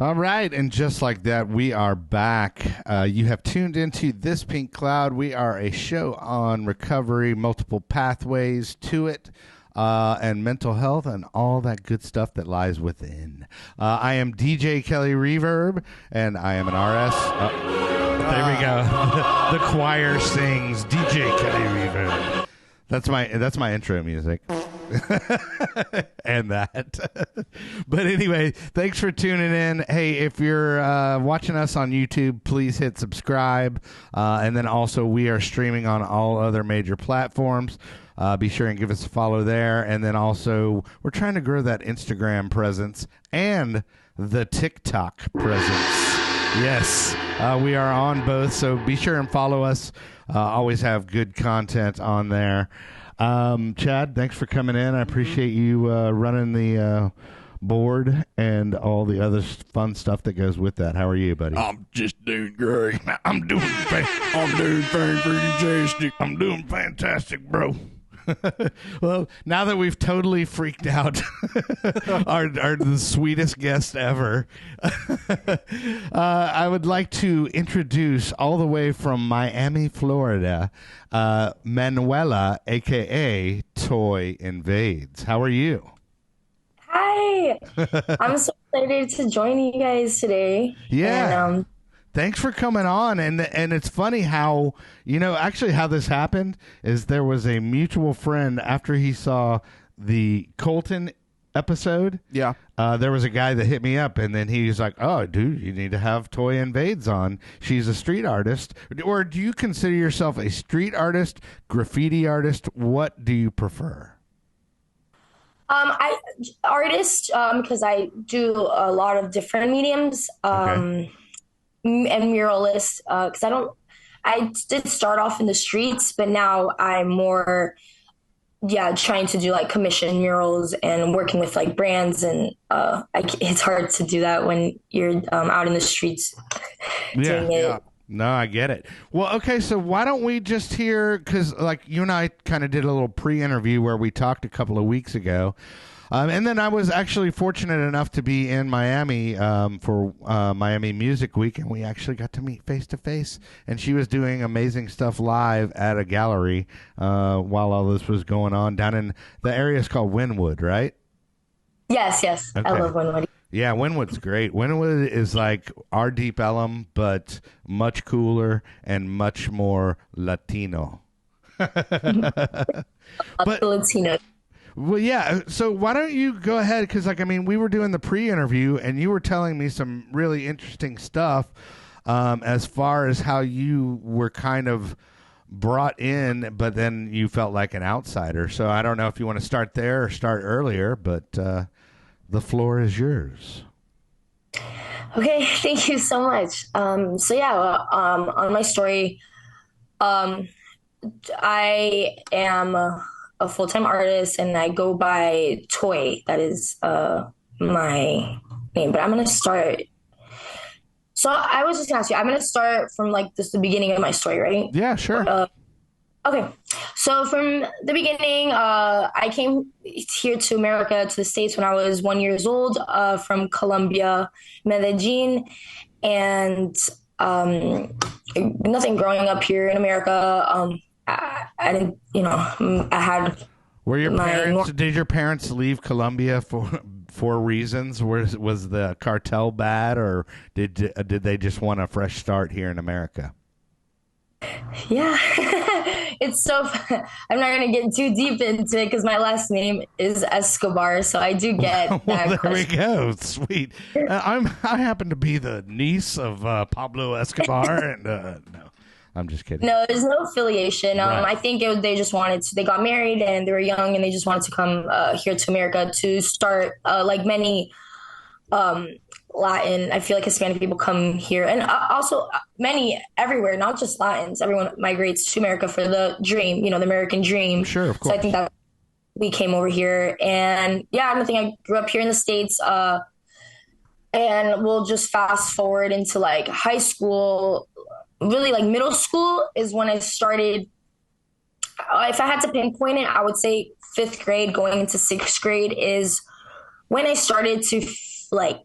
All right, and just like that, we are back. You have tuned into This Pink Cloud. We are a show on recovery, multiple pathways to it, and mental health and all that good stuff that lies within. I am DJ Kelly Reverb, and I am an RS. There we go. The choir sings DJ Kelly Reverb. That's my intro music. And that. But anyway, thanks for tuning in. Hey, if you're watching us on YouTube, please hit subscribe. And then also we are streaming on all other major platforms. Be sure and give us a follow there. And then also we're trying to grow that Instagram presence and the TikTok presence. Yes, we are on both. So be sure and follow us. Always have good content on there. Chad, thanks for coming in. I appreciate you running the board and all the other fun stuff that goes with that. How are you, buddy? I'm just doing great. I'm doing fantastic. I'm doing fantastic, bro. Well, now that we've totally freaked out our the sweetest guest ever, I would like to introduce all the way from Miami, Florida, Manuela, a.k.a. Toy Invades. How are you? Hi. I'm so excited to join you guys today. Yeah. And, thanks for coming on. And it's funny how, actually how this happened is there was a mutual friend after he saw the Colton episode. Yeah. There was a guy that hit me up, and then he was like, oh, dude, you need to have Toy Invades on. She's a street artist. Or do you consider yourself a street artist, graffiti artist? What do you prefer? Artist, because I do a lot of different mediums. Okay. And muralist, because I did start off in the streets, but now I'm more, trying to do like commission murals and working with like brands, and it's hard to do that when you're out in the streets doing it. Yeah. No, I get it. Well, okay, so why don't we just hear, because like you and I kind of did a little pre-interview where we talked a couple of weeks ago. And then I was actually fortunate enough to be in Miami for Miami Music Week, and we actually got to meet face to face. And she was doing amazing stuff live at a gallery while all this was going on down in the area is called Wynwood, right? Yes. Okay. I love Wynwood. Yeah, Wynwood's great. Wynwood is like our Deep Ellum, but much cooler and much more Latino. Latino. Well, yeah. So why don't you go ahead? Because, we were doing the pre-interview, and you were telling me some really interesting stuff as far as how you were kind of brought in, but then you felt like an outsider. So I don't know if you want to start there or start earlier, but the floor is yours. Okay, thank you so much. On my story, I am a full-time artist, and I go by Toy. That is my name. But I'm going to start. So I was just going to ask you, I'm going to start from like the beginning of my story, right? Yeah, sure. Okay. So from the beginning, I came here to America, to the States, when I was 1 year old, from Colombia, Medellin. And nothing growing up here in America. I didn't, I had. Were your parents? Did your parents leave Colombia for reasons? Was the cartel bad, or did they just want a fresh start here in America? Yeah, it's so. I'm not going to get too deep into it because my last name is Escobar, so I do get that. Well, there question. we go. Sweet. I happen to be the niece of Pablo Escobar, and no. I'm just kidding. No, there's no affiliation. Right. I think they just wanted to, they got married and they were young and they just wanted to come here to America to start, like many Latin. I feel like Hispanic people come here, and also many everywhere, not just Latins. Everyone migrates to America for the dream, the American dream. Sure, of course. So I think that we came over here, and yeah, I don't think I grew up here in the States. And we'll just fast forward into like high school. Really, like middle school is when I started. If I had to pinpoint it, I would say fifth grade going into sixth grade is when I started to like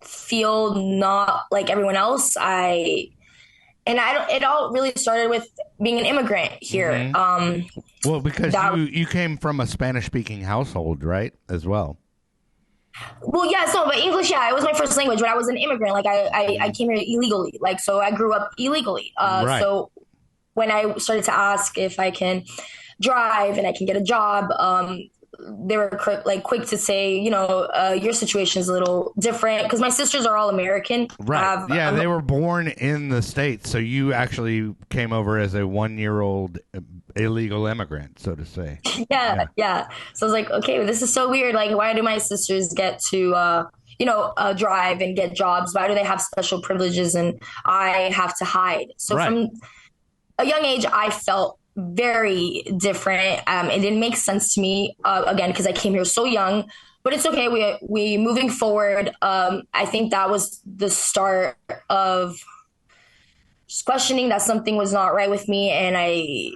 feel not like everyone else. It all really started with being an immigrant here. Mm-hmm. Well, because you came from a Spanish speaking household, right? As well. Well, yeah, so, but English, yeah, it was my first language, but I was an immigrant. Like, I came here illegally. Like, so I grew up illegally. Right. So when I started to ask if I can drive and I can get a job, they were quick to say, your situation is a little different because my sisters are all American. Right. Yeah, they were born in the States. So you actually came over as a 1-year-old illegal immigrant, so to say. Yeah. So I was like, okay, well, this is so weird. Like, why do my sisters get to, drive and get jobs? Why do they have special privileges and I have to hide? So from a young age, I felt very different. It didn't make sense to me, again, because I came here so young. But it's okay. We moving forward. I think that was the start of just questioning that something was not right with me, and I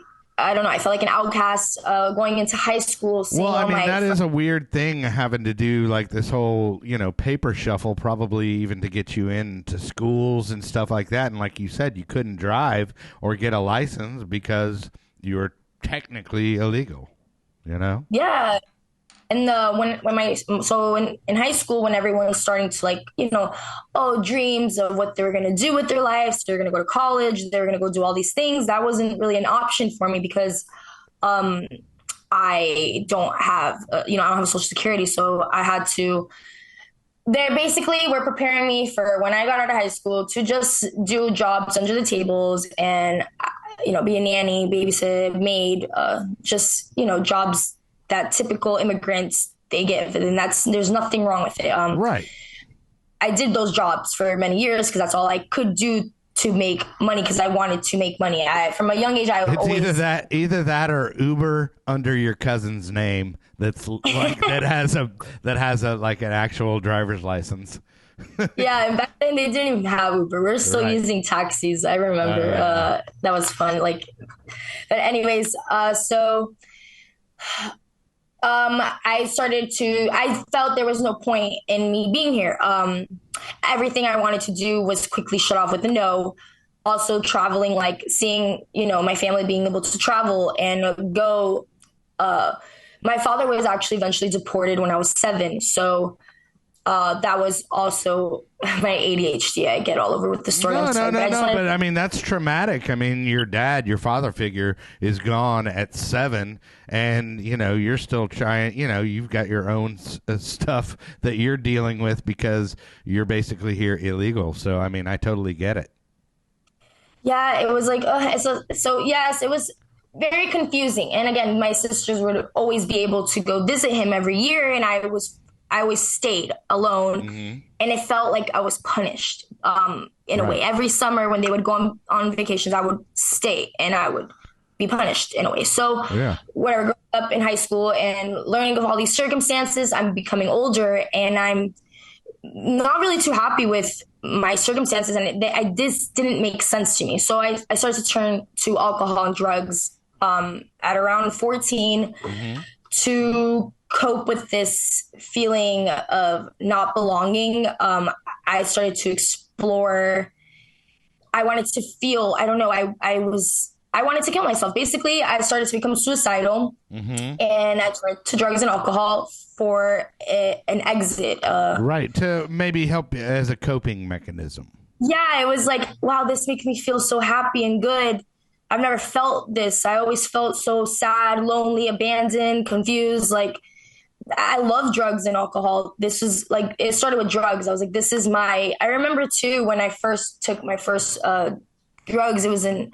don't know. I felt like an outcast going into high school. Well, I mean, that is a weird thing having to do like this whole, paper shuffle, probably even to get you into schools and stuff like that. And like you said, you couldn't drive or get a license because you were technically illegal, Yeah. And in high school, when everyone was starting to dreams of what they were going to do with their lives, they're going to go to college, they're going to go do all these things. That wasn't really an option for me because I don't have, I don't have Social Security. So I had to, they basically were preparing me for when I got out of high school to just do jobs under the tables and, be a nanny, babysit, maid, jobs that typical immigrants they get, and there's nothing wrong with it. Right. I did those jobs for many years because that's all I could do to make money because I wanted to make money. From a young age, either that or Uber under your cousin's name. That's like that has a like an actual driver's license. Yeah, and back then they didn't even have Uber. We're still using taxis. I remember that was fun. But anyways, so. I felt there was no point in me being here. Everything I wanted to do was quickly shut off with a no. Also traveling, seeing, my family being able to travel and go. My father was actually eventually deported when I was 7. So that was also my ADHD. I get all over with the story. No. But I mean, that's traumatic. I mean, your father figure is gone at 7 and, you're still trying, you've got your own stuff that you're dealing with because you're basically here illegal. So, I mean, I totally get it. Yeah, it was so yes, it was very confusing. And again, my sisters would always be able to go visit him every year. And I always stayed alone, and it felt like I was punished in a way. Every summer when they would go on vacations, I would stay and I would be punished in a way. So whatever, growing up in high school and learning of all these circumstances, I'm becoming older and I'm not really too happy with my circumstances, and this didn't make sense to me. So I started to turn to alcohol and drugs at around 14 to cope with this feeling of not belonging. I started to explore. I wanted to feel, I don't know, I wanted to kill myself. Basically, I started to become suicidal, and I turned to drugs and alcohol for an exit. Right, to maybe help as a coping mechanism. Yeah, it was like, wow, this makes me feel so happy and good. I've never felt this. I always felt so sad, lonely, abandoned, confused. I love drugs and alcohol. This was it started with drugs. I was like, this is I remember too, when I first took my first drugs, it was in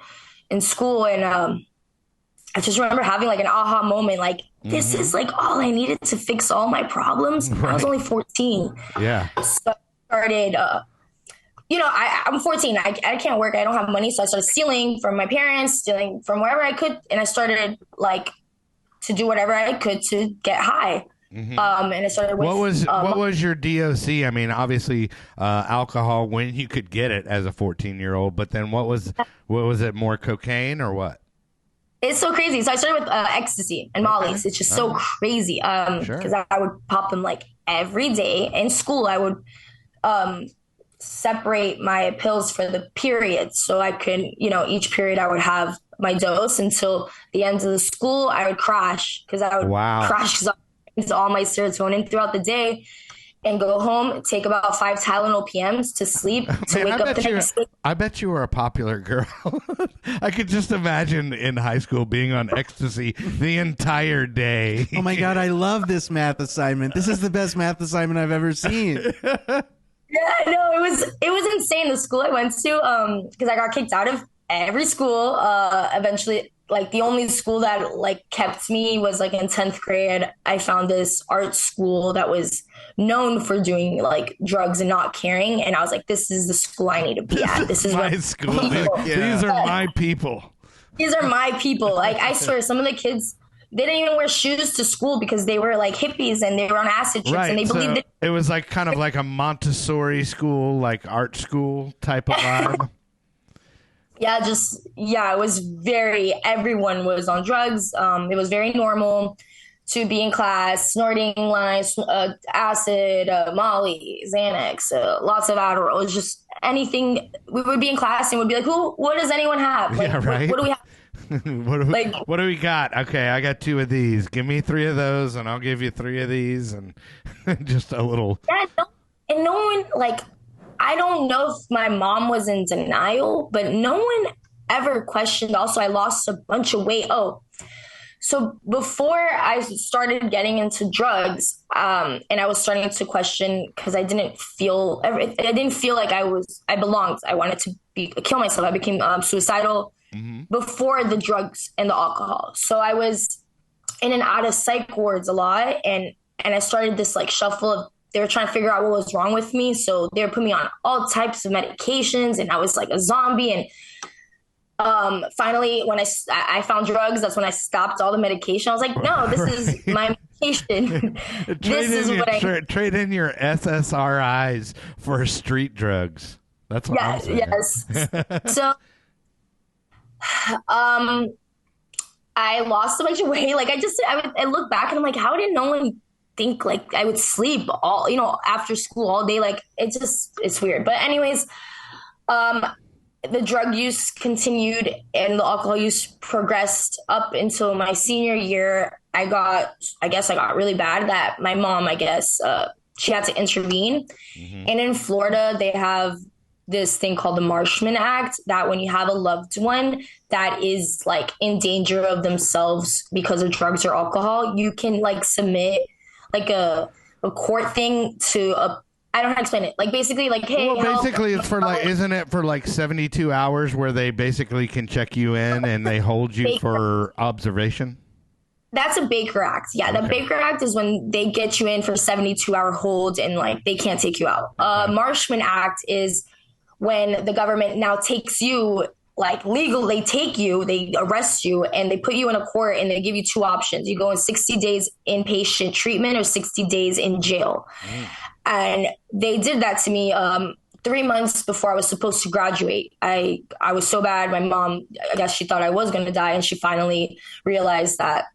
school. And I just remember having an aha moment. This is all I needed to fix all my problems. Right. I was only 14. Yeah. So started, I'm 14. I can't work. I don't have money. So I started stealing from my parents, stealing from wherever I could. And I started like to do whatever I could to get high. Mm-hmm. And I started with what was your DOC? I mean, obviously, alcohol when you could get it as a 14-year-old, but then what was it? More cocaine or what? It's so crazy. So I started with ecstasy and mollies. It's just so crazy. Because I would pop them like every day. In school, I would separate my pills for the period. So I could, each period I would have my dose until the end of the school. I would crash because I would crash because all my serotonin throughout the day. And go home, take about 5 Tylenol PMs to sleep, to wake up the next day. I bet you were a popular girl. I could just imagine in high school being on ecstasy the entire day. Oh my God, I love this math assignment. This is the best math assignment I've ever seen. Yeah, no, it was insane. The school I went to, because I got kicked out of every school. Eventually, like the only school that like kept me was like in 10th grade. I found this art school that was known for doing like drugs and not caring, and I was like, this is the school I need to be at. This is my school. These are my people. These are my people. Like I swear, some of the kids, they didn't even wear shoes to school because they were like hippies and they were on acid trips, and they believed it was like kind of like a Montessori school, like art school type of vibe. It was everyone was on drugs. It was very normal to be in class, snorting lines, acid, Molly, Xanax, lots of Adderall. It was just anything. We would be in class and would be like, what does anyone have? Like, what do we have? What do we got? Okay, I got 2 of these. Give me 3 of those, and I'll give you 3 of these, and just a little. Yeah, and no one, like, I don't know if my mom was in denial, but no one ever questioned. Also, I lost a bunch of weight. So before I started getting into drugs, and I was starting to question because I didn't feel like I belonged. I wanted to kill myself. I became suicidal before the drugs and the alcohol. So I was in and out of psych wards a lot, and I started this like shuffle of. They were trying to figure out what was wrong with me, so they were putting me on all types of medications, and I was like a zombie. And finally, when I found drugs, that's when I stopped all the medication. I was like, no, this is my medication. Trade in your SSRIs for street drugs. That's what I'm saying. Yes. So, I lost a bunch of weight. Like I look back and I'm like, how did no one think like I would sleep after school all day? Like it's weird. But anyways, the drug use continued and the alcohol use progressed up until my senior year. I got really bad that my mom, she had to intervene. Mm-hmm. And in Florida, they have this thing called the Marshman Act, that when you have a loved one that is like in danger of themselves because of drugs or alcohol, you can like submit like a court thing to I don't know how to explain it. Like basically like, hey. Well, basically it's for like, isn't it for like 72 hours where they basically can check you in and they hold you for observation? That's a Baker Act. Yeah. Okay. The Baker Act is when they get you in for 72-hour hold and like they can't take you out. Marshman Act is when the government now takes you like legal, they take you, they arrest you, and they put you in a court and they give you 2 options. You go in 60 days inpatient treatment or 60 days in jail. And they did that to me 3 months before I was supposed to graduate. I was so bad. My mom, I guess she thought I was going to die, and she finally realized that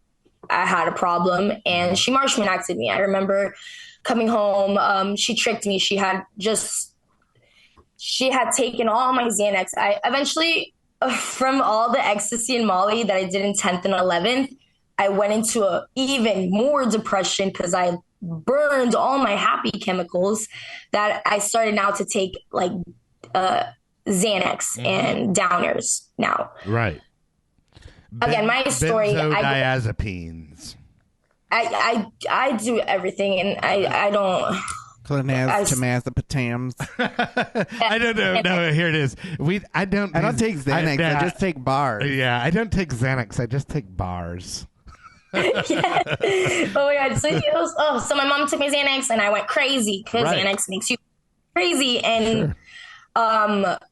I had a problem, and she Marshman Acted me. I remember coming home. She tricked me. She had taken all my Xanax. I eventually, from all the ecstasy and Molly that I did in 10th and 11th, I went into a even more depression because I burned all my happy chemicals, that I started now to take like Xanax and downers now. Right. Again, my story. Benzodiazepines. I do everything, and I don't. Clonazepams. I don't know. No, here it is. I don't take Xanax. I just take bars. Yeah, I don't take Xanax. I just take bars. Yeah. Oh my God. So my mom took my Xanax and I went crazy because Xanax makes you crazy. And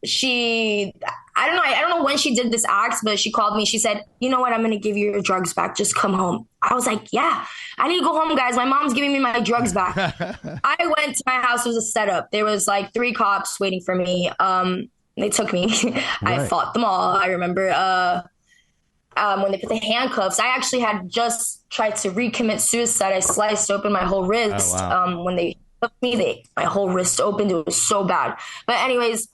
she, I don't know when she did this act, but she called me. She said, you know what? I'm going to give you your drugs back. Just come home. I was like, yeah, I need to go home, guys. My mom's giving me my drugs back. I went to my house. It was a setup. There was like 3 cops waiting for me. They took me. I fought them all. I remember when they put the handcuffs, I actually had just tried to recommit suicide. I sliced open my whole wrist. When they took me, my whole wrist opened. It was so bad. But anyways,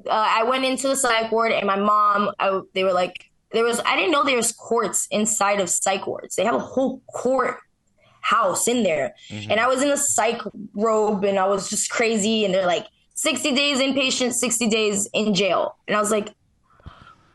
I went into the psych ward, and my mom, they were like, I didn't know there was courts inside of psych wards. They have a whole court house in there. Mm-hmm. And I was in a psych robe, and I was just crazy. And they're like, 60 days inpatient, 60 days in jail. And I was like,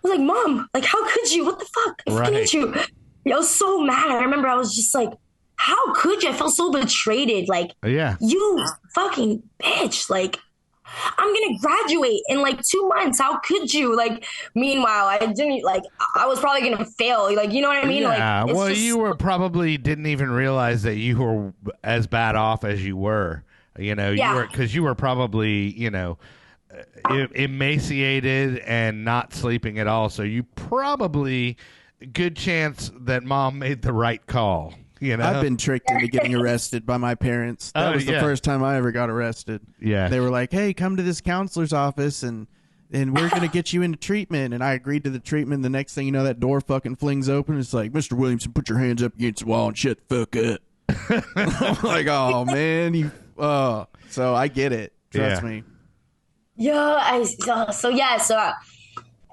Mom, like, how could you? What the fuck? I fucking hate you. I was so mad. I remember I was just like, how could you? I felt so betrayed. Like, you fucking bitch. Like, I'm going to graduate in like 2 months. How could you? Like, meanwhile, I didn't, like, I was probably going to fail. Like, you know what I mean? Yeah. Like, well, you were probably didn't even realize that you were as bad off as you were. You know, you were probably, you know, emaciated and not sleeping at all. So you probably, good chance that Mom made the right call. You know, I've been tricked into getting arrested by my parents. That was the first time I ever got arrested. Yeah, they were like, "Hey, come to this counselor's office and we're gonna get you into treatment." And I agreed to the treatment. The next thing you know, that door fucking flings open. It's like, "Mr. Williamson, put your hands up against the wall and shut the fuck up." I'm like, "Oh man, you." So I get it. Trust me. Yeah,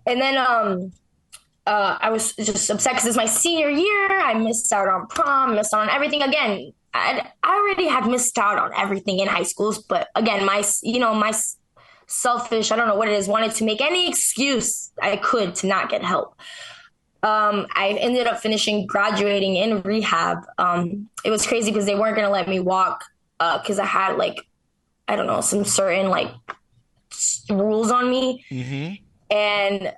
and then I was just upset because it's my senior year. I missed out on prom, missed out on everything. Again, I already had missed out on everything in high schools, but again, my selfish, I don't know what it is, wanted to make any excuse I could to not get help. I ended up graduating in rehab. It was crazy because they weren't going to let me walk because I had like, I don't know, some certain like rules on me. Mm-hmm. And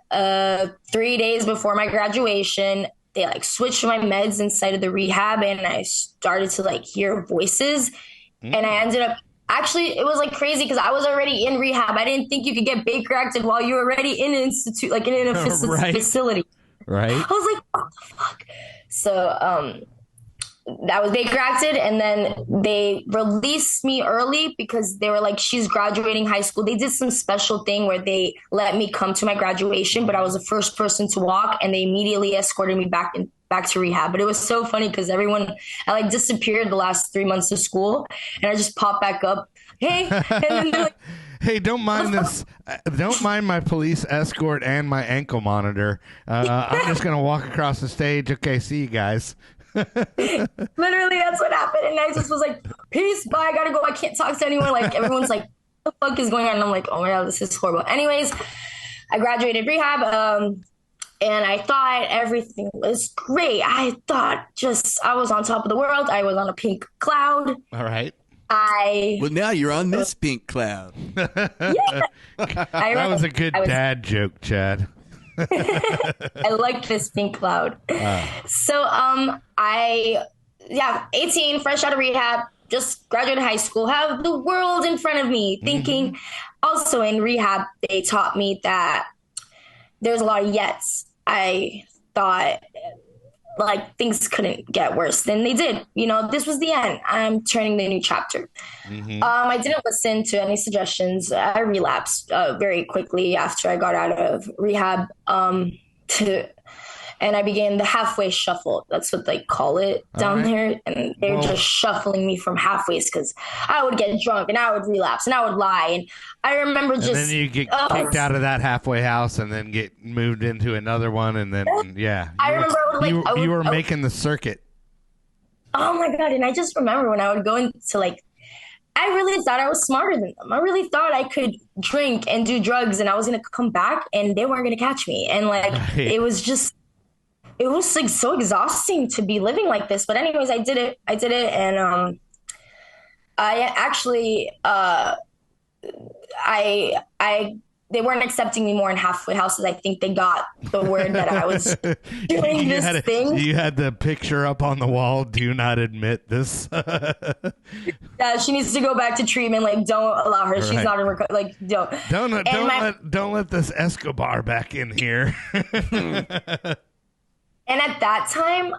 3 days before my graduation, they like switched my meds inside of the rehab, and I started to like hear voices. Mm-hmm. And I ended up, actually, it was like crazy because I was already in rehab. I didn't think you could get Baker acted while you were already in an institute, like in a facility. Right. I was like, what the fuck? So that was Baker acted, and then they released me early because they were like, she's graduating high school. They did some special thing where they let me come to my graduation, but I was the first person to walk, and they immediately escorted me back to rehab. But it was so funny because I like disappeared the last 3 months of school, and I just popped back up. Hey, and then they're like, hey, don't mind this. Don't mind my police escort and my ankle monitor. I'm just going to walk across the stage. Okay, see you guys. Literally, that's what happened. And I just was like, peace, bye, I gotta go. I can't talk to anyone. Like, everyone's like, what the fuck is going on? And I'm like, oh my God, this is horrible. Anyways, I graduated rehab. And I thought everything was great. I thought I was on top of the world. I was on a pink cloud. All right. Well, now you're on this pink cloud. Yeah. That was a good dad joke, Chad. I like this pink cloud. So, 18, fresh out of rehab, just graduated high school, have the world in front of me, thinking. Also in rehab, they taught me that there's a lot of yets. I thought like things couldn't get worse than they did. You know, this was the end. I'm turning the new chapter. I didn't listen to any suggestions. I relapsed very quickly after I got out of rehab. And I began the halfway shuffle. That's what they call it down there. And they were just shuffling me from halfways because I would get drunk and I would relapse and I would lie. And I remember just... And then you get kicked out of that halfway house and then get moved into another one. And then, I remember you were making the circuit. Oh, my God. And I just remember when I would go into like... I really thought I was smarter than them. I really thought I could drink and do drugs and I was going to come back and they weren't going to catch me. And like, it was like so exhausting to be living like this. But anyways, I did it. And I actually, I they weren't accepting me more in halfway houses. I think they got the word that I was doing this thing. You had the picture up on the wall. Do not admit this. Yeah, she needs to go back to treatment. Like, don't allow her. Right. She's not in recovery. Like, don't let this Escobar back in here. And at that time,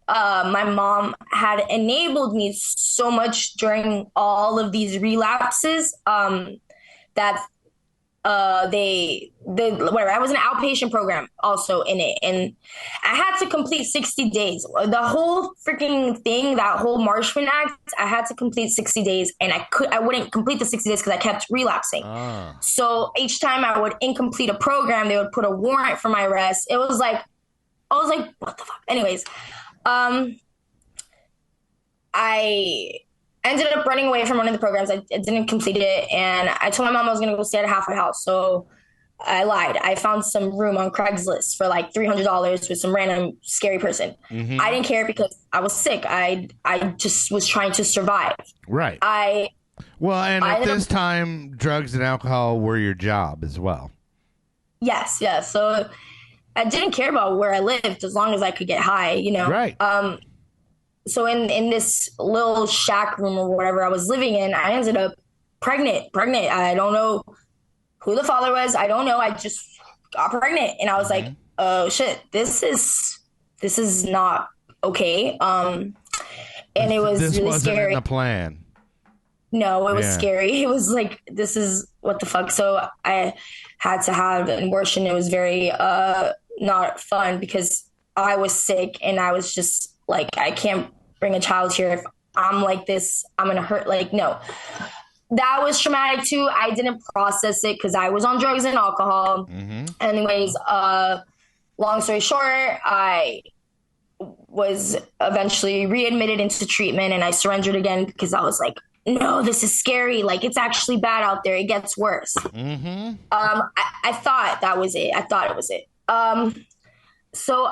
my mom had enabled me so much during all of these relapses that they whatever. I was in an outpatient program also in it, and I had to complete 60 days. The whole freaking thing, that whole Marshman Act, I had to complete 60 days, and I wouldn't complete the 60 days because I kept relapsing. So each time I would incomplete a program, they would put a warrant for my arrest. I was like, what the fuck? Anyways, I ended up running away from one of the programs. I didn't complete it, and I told my mom I was going to go stay at a halfway house. So I lied. I found some room on Craigslist for like $300 with some random scary person. Mm-hmm. I didn't care because I was sick. I just was trying to survive. Right. At this time, drugs and alcohol were your job as well. Yes. So I didn't care about where I lived as long as I could get high, you know? Right. So in this little shack room or whatever I was living in, I ended up pregnant. I don't know who the father was. I don't know. I just got pregnant, and I was like, oh shit, this is not okay. And it was really wasn't scary. In the plan. No, it was scary. It was like, this is what the fuck. So I had to have an abortion. It was very not fun because I was sick, and I was just like, I can't bring a child here. If I'm like this, I'm going to hurt. Like, no, that was traumatic too. I didn't process it because I was on drugs and alcohol. Mm-hmm. Anyways, long story short, I was eventually readmitted into treatment, and I surrendered again because I was like, no, this is scary. Like, it's actually bad out there. It gets worse. Mm-hmm. I thought that was it. I thought it was it. So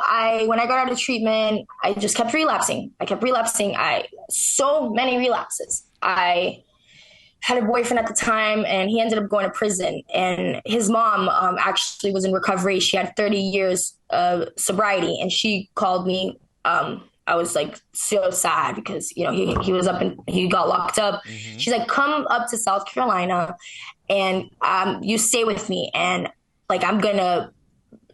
when I got out of treatment, I just kept relapsing. So many relapses. I had a boyfriend at the time, and he ended up going to prison. And his mom actually was in recovery. She had 30 years of sobriety, and she called me. I was like so sad because, you know, he was up and he got locked up. Mm-hmm. She's like, come up to South Carolina and you stay with me, and like, I'm going to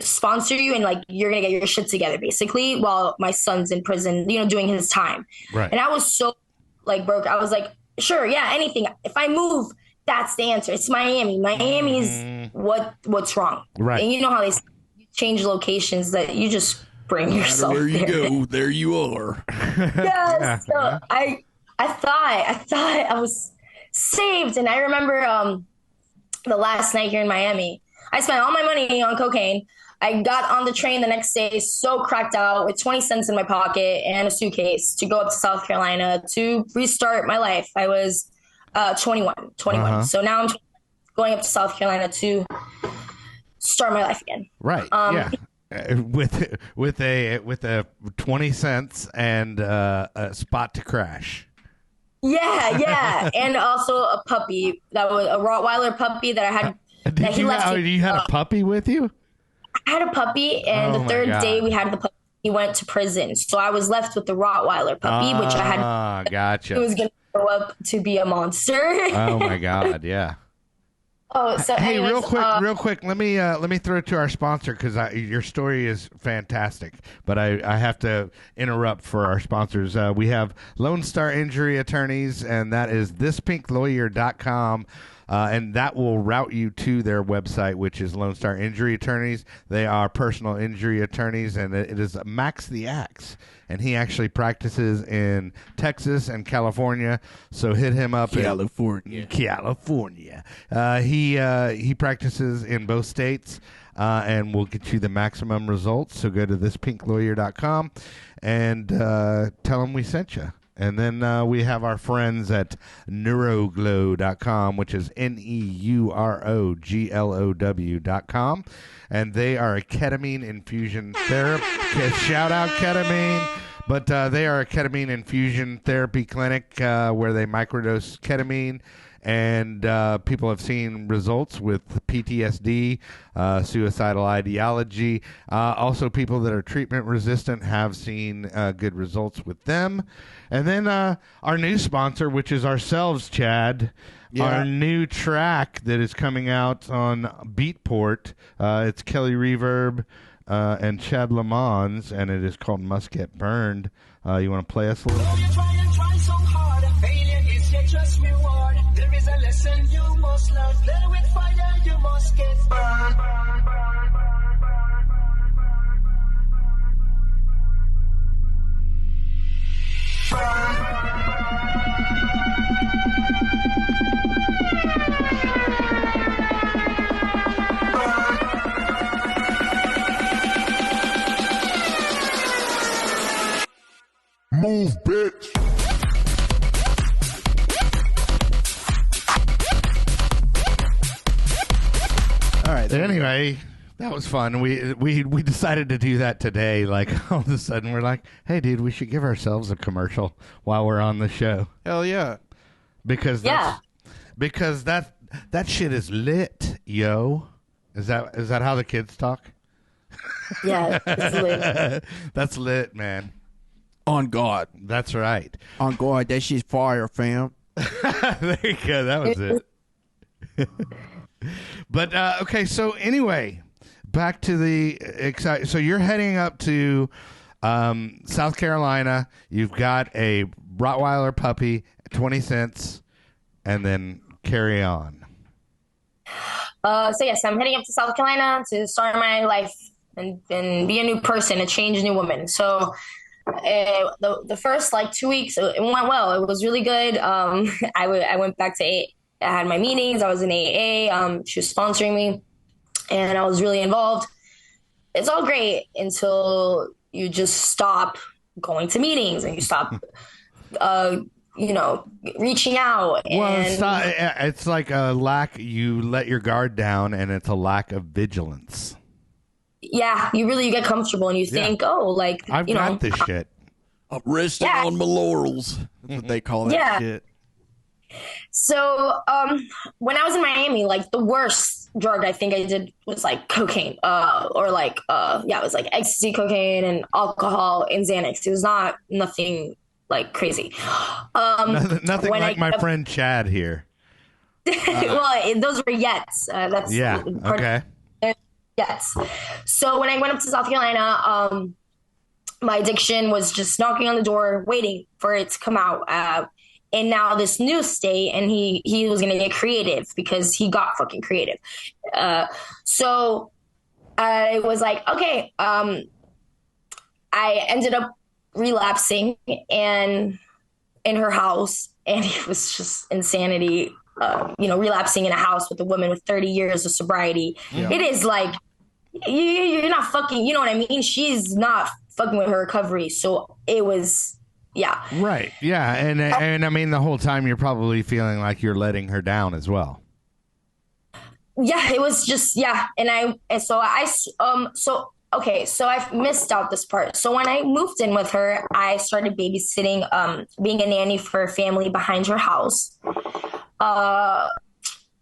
sponsor you, and like, you're gonna get your shit together basically while my son's in prison, you know, doing his time. Right. And I was so like broke. I was like, sure, yeah, anything. If I move, that's the answer. It's Miami. Miami's what's wrong. Right. And you know how they change locations, that you just bring yourself where you there. go, there you are. Yeah. So I thought I was saved. And I remember the last night here in Miami, I spent all my money on cocaine. I got on the train the next day so cracked out with 20 cents in my pocket and a suitcase to go up to South Carolina to restart my life. I was 21. Uh-huh. So now I'm going up to South Carolina to start my life again. Right. Yeah. With a 20 cents and a spot to crash. Yeah. And also a puppy. That was a Rottweiler puppy that I had. You had a puppy with you? I had a puppy, and the third day we had the puppy, he went to prison. So I was left with the Rottweiler puppy, which I had. Gotcha. It was going to grow up to be a monster. Oh my God! Yeah. So hey, anyways, real quick. Let me throw it to our sponsor, because your story is fantastic. But I have to interrupt for our sponsors. We have Lone Star Injury Attorneys, and that is thispinklawyer.com. And that will route you to their website, which is Lone Star Injury Attorneys. They are personal injury attorneys, and it is Max the Axe. And he actually practices in Texas and California. So hit him up. California. He practices in both states, and will get you the maximum results. So go to thispinklawyer.com and tell him we sent you. And then we have our friends at neuroglow.com, which is neuroglow.com. And they are a ketamine infusion therapy. Shout out ketamine. But they are a ketamine infusion therapy clinic where they microdose ketamine and people have seen results with PTSD, suicidal ideology. Also, people that are treatment resistant have seen good results with them. And then our new sponsor, which is ourselves, Chad. Yeah. Our new track that is coming out on Beatport. It's Kelly Reverb and Chad Lamons, and it is called Must Get Burned. You want to play us a little? You try so hard. Failure is your just reward. There is a lesson you must learn. Play with fire, you must get burned. Move, bitch. All right. Anyway, that was fun. We decided to do that today. Like all of a sudden, we're like, "Hey, dude, we should give ourselves a commercial while we're on the show." Hell yeah! Because that shit is lit, yo. Is that how the kids talk? Yeah, it's lit. That's lit, man. On God. That's right. On God, that shit's fire, fam. There you go. That was it. But, okay, so anyway, back to the so you're heading up to South Carolina. You've got a Rottweiler puppy, 20 cents, and then carry on. So, yes, I'm heading up to South Carolina to start my life and be a new person, a changed new woman. So the first 2 weeks, it went well. It was really good. I went back to I had my meetings. I was in AA. She was sponsoring me, and I was really involved. It's all great until you just stop going to meetings and you stop, reaching out. It's like a lack. You let your guard down, and it's a lack of vigilance. Yeah, you get comfortable and you think, I've got this shit. I'm resting on my laurels. That's what they call that shit. So when I was in Miami, the worst drug I think I did was cocaine, it was ecstasy, cocaine, and alcohol and Xanax. It was nothing crazy. Nothing like my friend Chad here. Well, those were yets. Okay. Yes. So when I went up to South Carolina, my addiction was just knocking on the door, waiting for it to come out. And now this new state, and he was going to get creative because he got fucking creative. So I was like, okay. I ended up relapsing in her house, and it was just insanity. Relapsing in a house with a woman with 30 years of sobriety. Yeah. It is you're not fucking, you know what I mean? She's not fucking with her recovery. So it was, yeah. Right. Yeah. And I mean, the whole time you're probably feeling like you're letting her down as well. Yeah, it was just, yeah. So I've missed out this part. So when I moved in with her, I started babysitting, being a nanny for a family behind her house.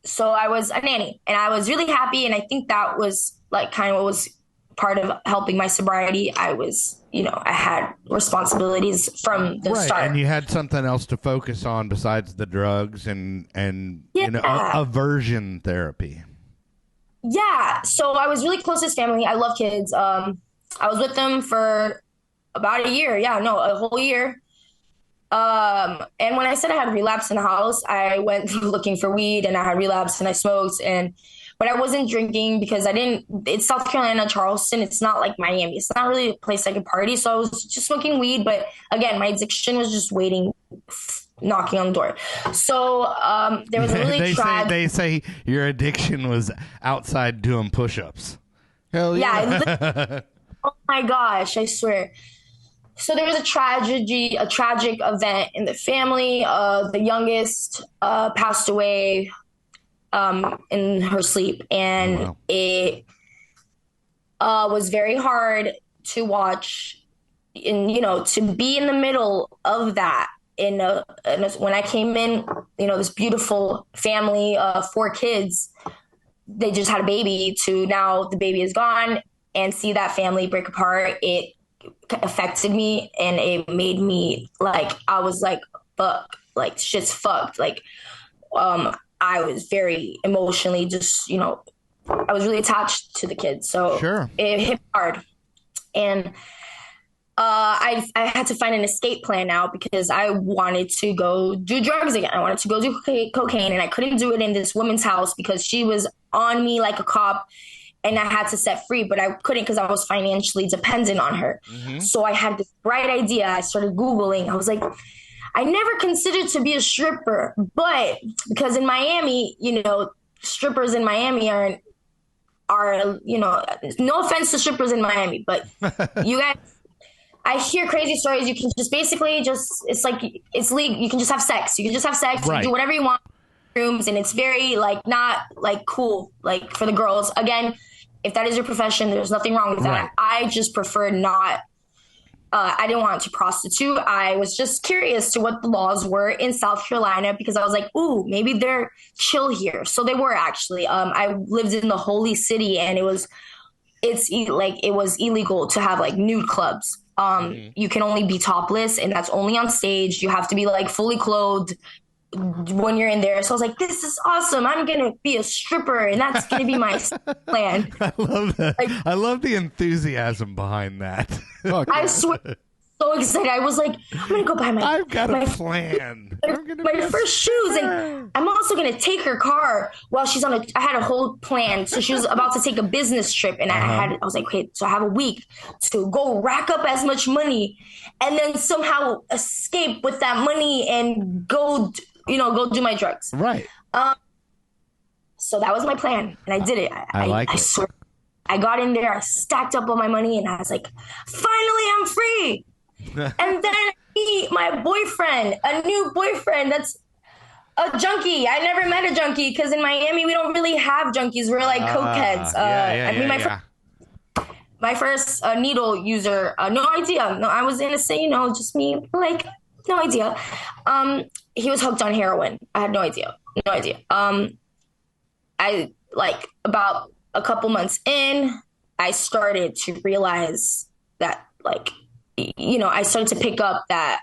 So I was a nanny, and I was really happy. And I think that was kind of what was part of helping my sobriety. I was, I had responsibilities from the start. And you had something else to focus on besides the drugs and aversion therapy. Yeah. So I was really close to this family. I love kids. I was with them for about a year. Yeah, no, a whole year. And when I said I had relapse in the house, I went looking for weed, and I had relapse, and I smoked, but I wasn't drinking because it's South Carolina, Charleston. It's not like Miami. It's not really a place I could party. So I was just smoking weed. But again, my addiction was just waiting, knocking on the door. So there was a really They say your addiction was outside doing push-ups. Hell yeah. Yeah. Oh my gosh, I swear. So there was a tragic event in the family. The youngest passed away in her sleep, and it was very hard to watch, and to be in the middle of that when I came in, this beautiful family, 4 kids, they just had a baby, to now the baby is gone, and see that family break apart, it affected me, and it made me like, I was like, fuck, like shit's fucked. Like, I was very emotionally just, I was really attached to the kids. So sure. It hit hard. And I had to find an escape plan now, because I wanted to go do drugs again. I wanted to go do cocaine, and I couldn't do it in this woman's house because she was on me like a cop, and I had to set free, but I couldn't because I was financially dependent on her. Mm-hmm. So I had this bright idea. I started Googling. I was like, I never considered to be a stripper, but because in Miami, strippers in Miami are, no offense to strippers in Miami, but you guys, I hear crazy stories. You can just basically it's like, it's legal. You can just have sex. You can just have sex. Right. You do whatever you want in rooms. And it's very like, not like cool, like for the girls. Again, if that is your profession, there's nothing wrong with that. Right. I just prefer not. I didn't want to prostitute. I was just curious to what the laws were in South Carolina, because I was like, ooh, maybe they're chill here. So they were actually. I lived in the holy city, and it was illegal to have like nude clubs. You can only be topless, and that's only on stage. You have to be like fully clothed when you're in there. So I was like, this is awesome. I'm going to be a stripper, and that's going to be my plan. I love that. Like, I love the enthusiasm behind that. I swear, so excited. I was like, I'm going to go buy I've got a plan. My first shoes, and I'm also going to take her car while she's I had a whole plan. So she was about to take a business trip, and I was like, okay, so I have a week to go rack up as much money, and then somehow escape with that money and go do my drugs. Right. So that was my plan, and I did it. I swear, I got in there, I stacked up all my money, and I was like, finally, I'm free. And then I meet my boyfriend, a new boyfriend that's a junkie. I never met a junkie, because in Miami, we don't really have junkies. We're like cokeheads. My first needle user, no idea. No, I was innocent, just me, like, no idea. He was hooked on heroin. I had no idea. I, like, about a couple months in, I started to realize that, like, I started to pick up that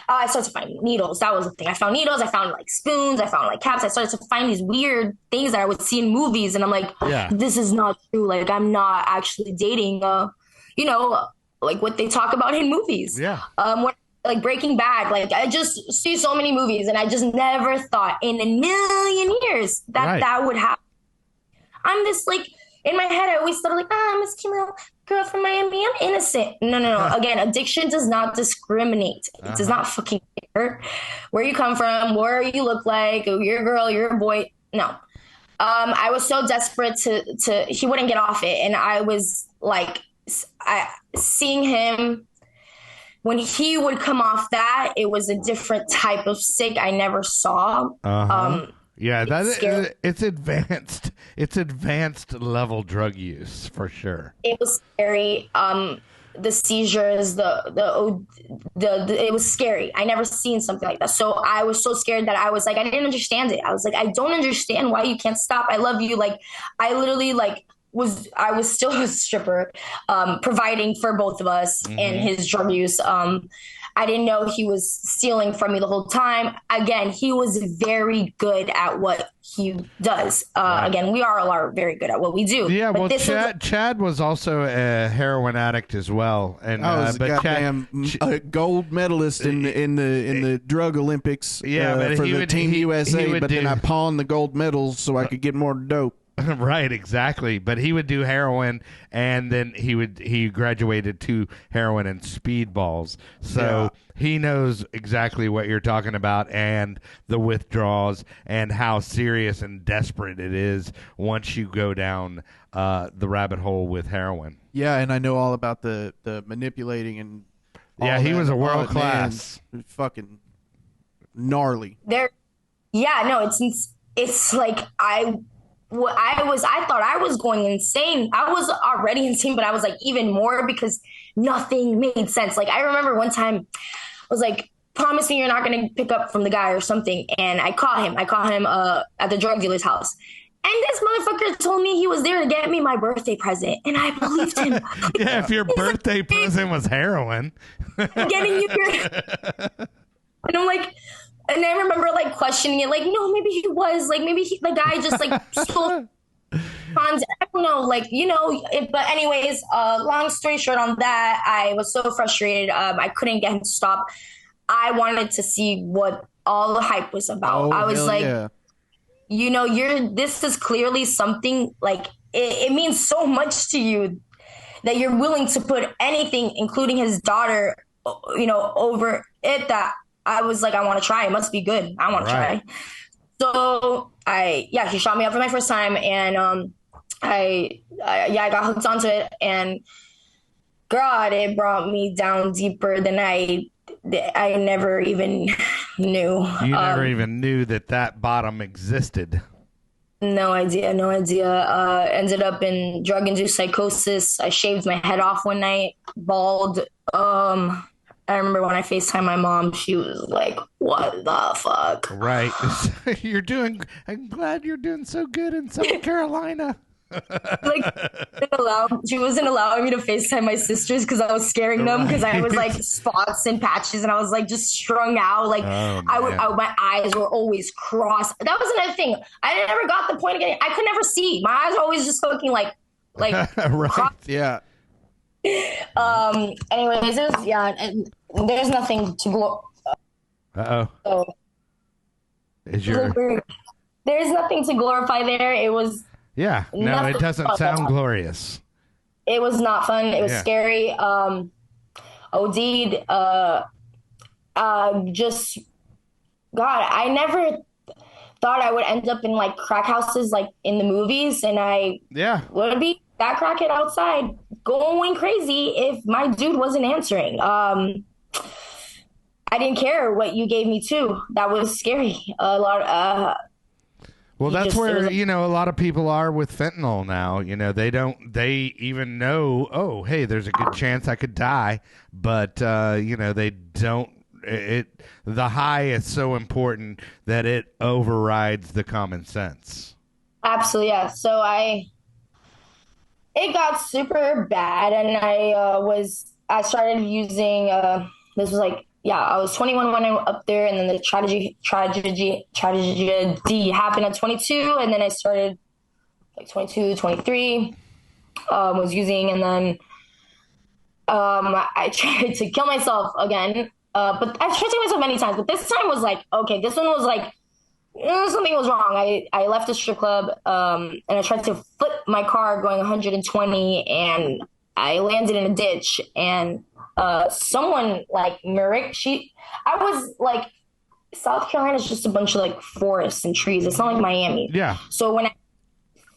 I started to find needles. That was the thing. I found needles. I found like spoons. I found like caps. I started to find these weird things that I would see in movies. And I'm like, this is not true. Like, I'm not actually dating, like what they talk about in movies. Yeah. Like Breaking Bad. Like, I just see so many movies, and I just never thought in a million years that that would happen. I'm this, like, in my head, I always thought, like, I'm this cute little girl from Miami. I'm innocent. No. Again, addiction does not discriminate. It does not fucking care where you come from, where you look like, you're a girl, you're a boy. No. I was so desperate to he wouldn't get off it. And I was like, seeing him, when he would come off that, it was a different type of sick I never saw. Yeah, it's advanced. It's advanced level drug use for sure. It was scary. The seizures, it was scary. I never seen something like that. So I was so scared that I was like, I didn't understand it. I was like, I don't understand why you can't stop. I love you. Like, I literally I was still a stripper, providing for both of us and his drug use. I didn't know he was stealing from me the whole time. Again, he was very good at what he does. Again, we all are very good at what we do. Yeah, well, Chad was also a heroin addict as well, and I was a gold medalist in the drug Olympics. Yeah, for the Team USA. But then I pawned the gold medals so I could get more dope. Right, exactly. But he would do heroin, and then he graduated to heroin and speedballs. So he knows exactly what you're talking about, and the withdrawals, and how serious and desperate it is once you go down the rabbit hole with heroin. Yeah, and I know all about the manipulating and he was a world class, fucking gnarly. It's like I thought I was going insane. I was already insane, but I was like even more, because nothing made sense. Like, I remember one time I was like, promise me you're not going to pick up from the guy or something. And I caught him at the drug dealer's house. And this motherfucker told me he was there to get me my birthday present, and I believed him. Yeah, if your birthday present was heroin. Getting you your... And I'm like, and I remember like questioning it, like, no, maybe he was, like, maybe the guy just like stole funds. I don't know, like, but anyways, long story short on that, I was so frustrated. I couldn't get him to stop. I wanted to see what all the hype was about. I was like, yeah. This is clearly something like it means so much to you that you're willing to put anything, including his daughter, over it, that I was like, I want to try. It must be good. I want to try. So he shot me up for my first time, and I got hooked onto it, and God, it brought me down deeper than I never even knew. You never even knew that bottom existed. No idea. Ended up in drug-induced psychosis. I shaved my head off one night, bald. I remember when I FaceTimed my mom, she was like, what the fuck? Right. I'm glad you're doing so good in South Carolina. She wasn't allowing me to FaceTime my sisters because I was scaring them, because I was like spots and patches, and I was like just strung out. Like my eyes were always crossed. That was another thing. I never got the point of getting. I could never see. My eyes were always just looking like right. Yeah. Anyways, it was and there's nothing to go. So, there's nothing to glorify there. It was. Yeah, no, it doesn't sound glorious. It was not fun. It was scary. OD'd. Just, God, I never thought I would end up in like crack houses like in the movies, and I would be that crackhead outside going crazy if my dude wasn't answering. I didn't care what you gave me too. That was scary. A lot. Well, that's where, a lot of people are with fentanyl now. They even know, oh, hey, there's a good chance I could die. But, they don't. The high is so important that it overrides the common sense. Absolutely, yeah. So it got super bad, and I started using, this was like, I was 21 when I went up there, and then the tragedy happened at 22, and then I started like 22, 23, was using, and then I tried to kill myself again, but I tried to kill myself many times, but this time was like, okay, this one was like, something was wrong. I left the strip club, and I tried to flip my car going 120, and I landed in a ditch, and someone like I was like, South Carolina is just a bunch of like forests and trees. It's not like Miami. Yeah. So when I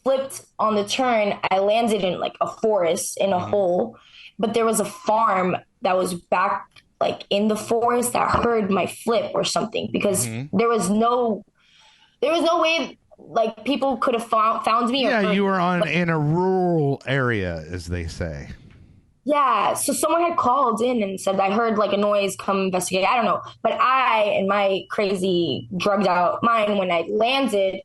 flipped on the turn, I landed in like a forest in a hole, but there was a farm that was back like in the forest that heard my flip or something, because there was no way like people could have found me. Yeah, you were in a rural area, as they say. Yeah, so someone had called in and said, I heard like a noise, come investigate. I don't know. But I, in my crazy drugged out mind, when I landed,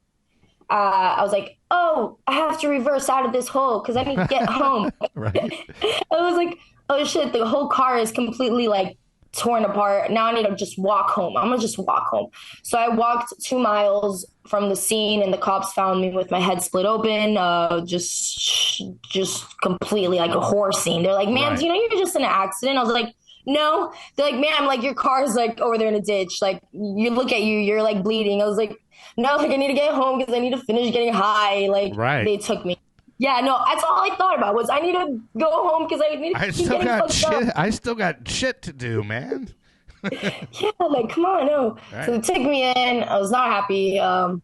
I was like, oh, I have to reverse out of this hole because I need to get home. Right. I was like, oh shit, the whole car is completely like torn apart. Now I need to just walk home. I'm gonna just walk home. So I walked 2 miles from the scene, and the cops found me with my head split open, just completely like a horror scene. They're like, man, right. You're just in an accident. I was like, no. They're like, ma'am, like your car's like over there in a ditch. Like you look at you, you're like bleeding. I was like, no, like I need to get home because I need to finish getting high. Like They took me. Yeah, no, that's all I thought about was I need to go home because I need to keep getting fucked up. I still got shit to do, man. Yeah, like, come on, no. Right. So they took me in. I was not happy. And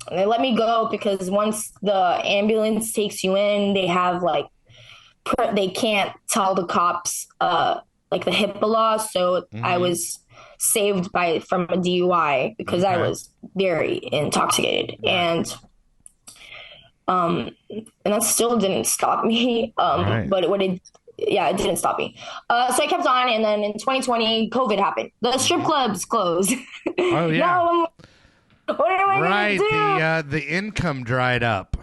they let me go because once the ambulance takes you in, they have, like, they can't tell the cops, like, the HIPAA law. So I was saved from a DUI because I was very intoxicated. And that still didn't stop me. But what it yeah, it didn't stop me. So I kept on, and then in 2020, COVID happened. The strip clubs closed. Oh yeah. Now what am I gonna do? The income dried up.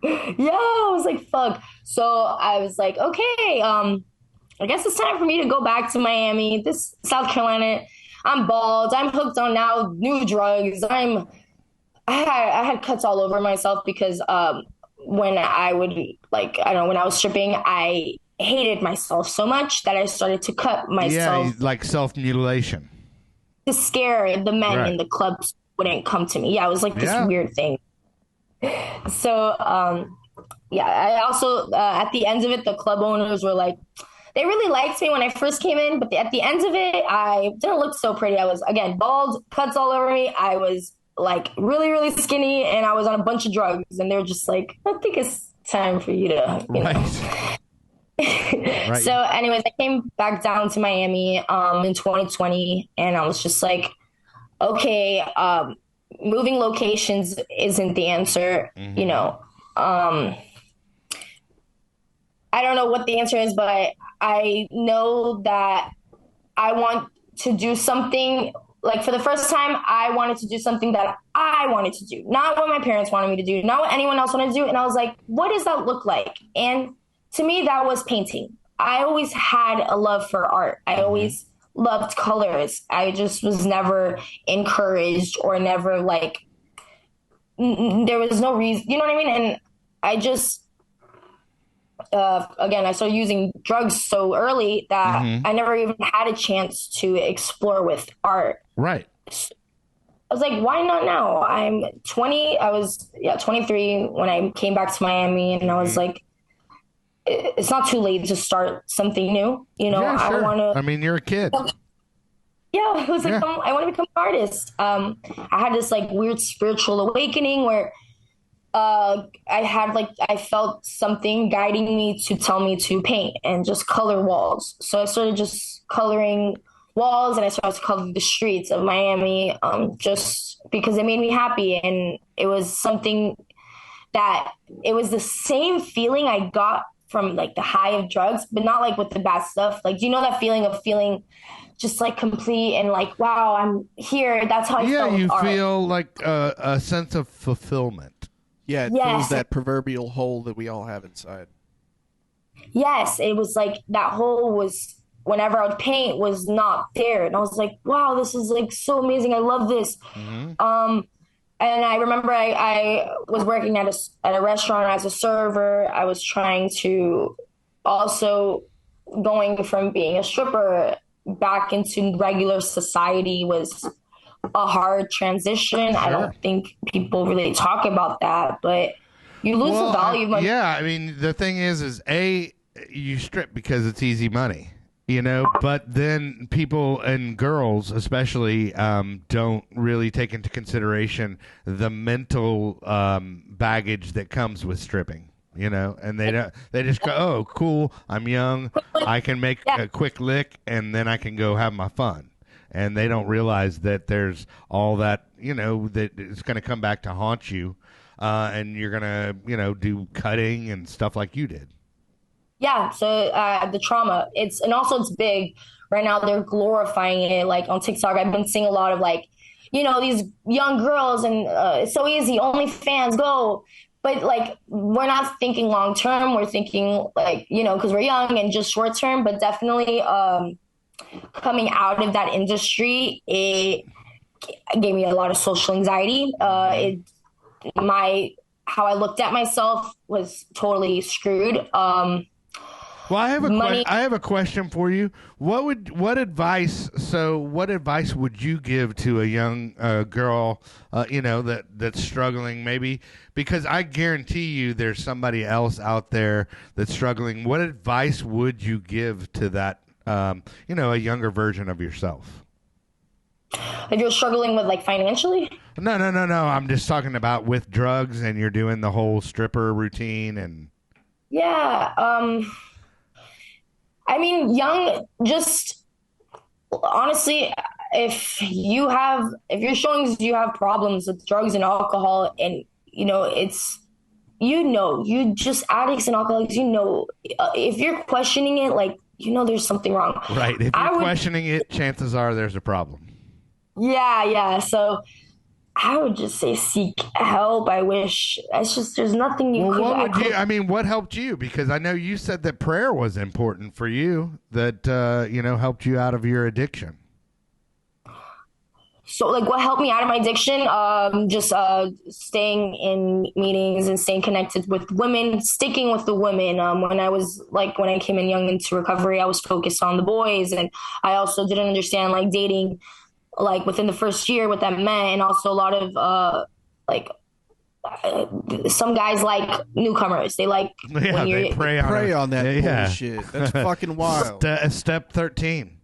Yeah, I was like, fuck. So I was like, okay, I guess it's time for me to go back to Miami, this South Carolina. I'm bald. I'm hooked on now new drugs. I had cuts all over myself because when I would like I don't know when I was stripping, I hated myself so much that I started to cut myself. Yeah, like self-mutilation. To scare the men in the clubs wouldn't come to me. Yeah, it was like this weird thing. So yeah, I also at the end of it, the club owners were like, they really liked me when I first came in, but at the end of it, I didn't look so pretty. I was, again, bald, cuts all over me. I was like really, really skinny, and I was on a bunch of drugs. And they were just like, I think it's time for you to, you know. So anyways, I came back down to Miami in 2020, and I was just like, okay, moving locations isn't the answer, you know. I don't know what the answer is, but I know that I want to do something. Like, for the first time, I wanted to do something that I wanted to do, not what my parents wanted me to do, not what anyone else wanted to do. And I was like, what does that look like? And to me, that was painting. I always had a love for art. I always loved colors. I just was never encouraged or never like, there was no reason, you know what I mean? And I just, again, I started using drugs so early that I never even had a chance to explore with art. Right. I was like, why not now? I'm 20. I was 23 when I came back to Miami, and I was like, it's not too late to start something new. You know, yeah, sure. I want to. I mean, you're a kid. Yeah, I was like, I want to become an artist. I had this like weird spiritual awakening where I felt something guiding me to tell me to paint and just color walls. So I started just coloring walls, and I started to color the streets of Miami, just because it made me happy. And it was something that it was the same feeling I got from like the high of drugs, but not like with the bad stuff. Like, do you know that feeling of feeling just like complete and like, wow, I'm here. That's how I felt. Yeah, you art. feel like a sense of fulfillment. Yeah, it fills that proverbial hole that we all have inside. Yes, it was like that hole was, whenever I would paint, was not there. And I was like, wow, this is like so amazing. I love this. And I remember I was working at a restaurant as a server. I was trying to also going from being a stripper back into regular society was a hard transition. Sure. I don't think people really talk about that, but you lose the value of yeah, I mean, the thing is you strip because it's easy money, you know, but then people and girls especially don't really take into consideration the mental baggage that comes with stripping, you know, and they just go, oh, cool, I'm young, I can make a quick lick and then I can go have my fun. And they don't realize that there's all that, you know, that it's going to come back to haunt you, and you're going to, you know, do cutting and stuff like you did. Yeah, so the trauma, it's big. Right now they're glorifying it, like on TikTok. I've been seeing a lot of like, you know, these young girls and it's so easy, OnlyFans, go. But like, we're not thinking long term. We're thinking like, you know, because we're young and just short term, but definitely coming out of that industry, it gave me a lot of social anxiety. How I looked at myself was totally screwed. Well, I have a question for you. What advice would you give to a young girl, you know, that's struggling maybe? Because I guarantee you there's somebody else out there that's struggling. What advice would you give to that, you know, a younger version of yourself? If you're struggling with like financially? No. I'm just talking about with drugs and you're doing the whole stripper routine and. Yeah. I mean, just honestly, if you're showing you have problems with drugs and alcohol and, you know, it's you just addicts and alcoholics, if you're questioning it, like, there's something wrong. Right. If you're questioning it, chances are there's a problem. Yeah. So I would just say seek help. I wish it's just there's nothing you could. What helped you? Because I know you said that prayer was important for you, that helped you out of your addiction. So, like, what helped me out of my addiction? Just staying in meetings and staying connected with women, sticking with the women. When I came in young into recovery, I was focused on the boys, and I also didn't understand like dating, like within the first year, what that meant, and also a lot of some guys like newcomers. They like when they prey on that bullshit. That's fucking wild. Step 13.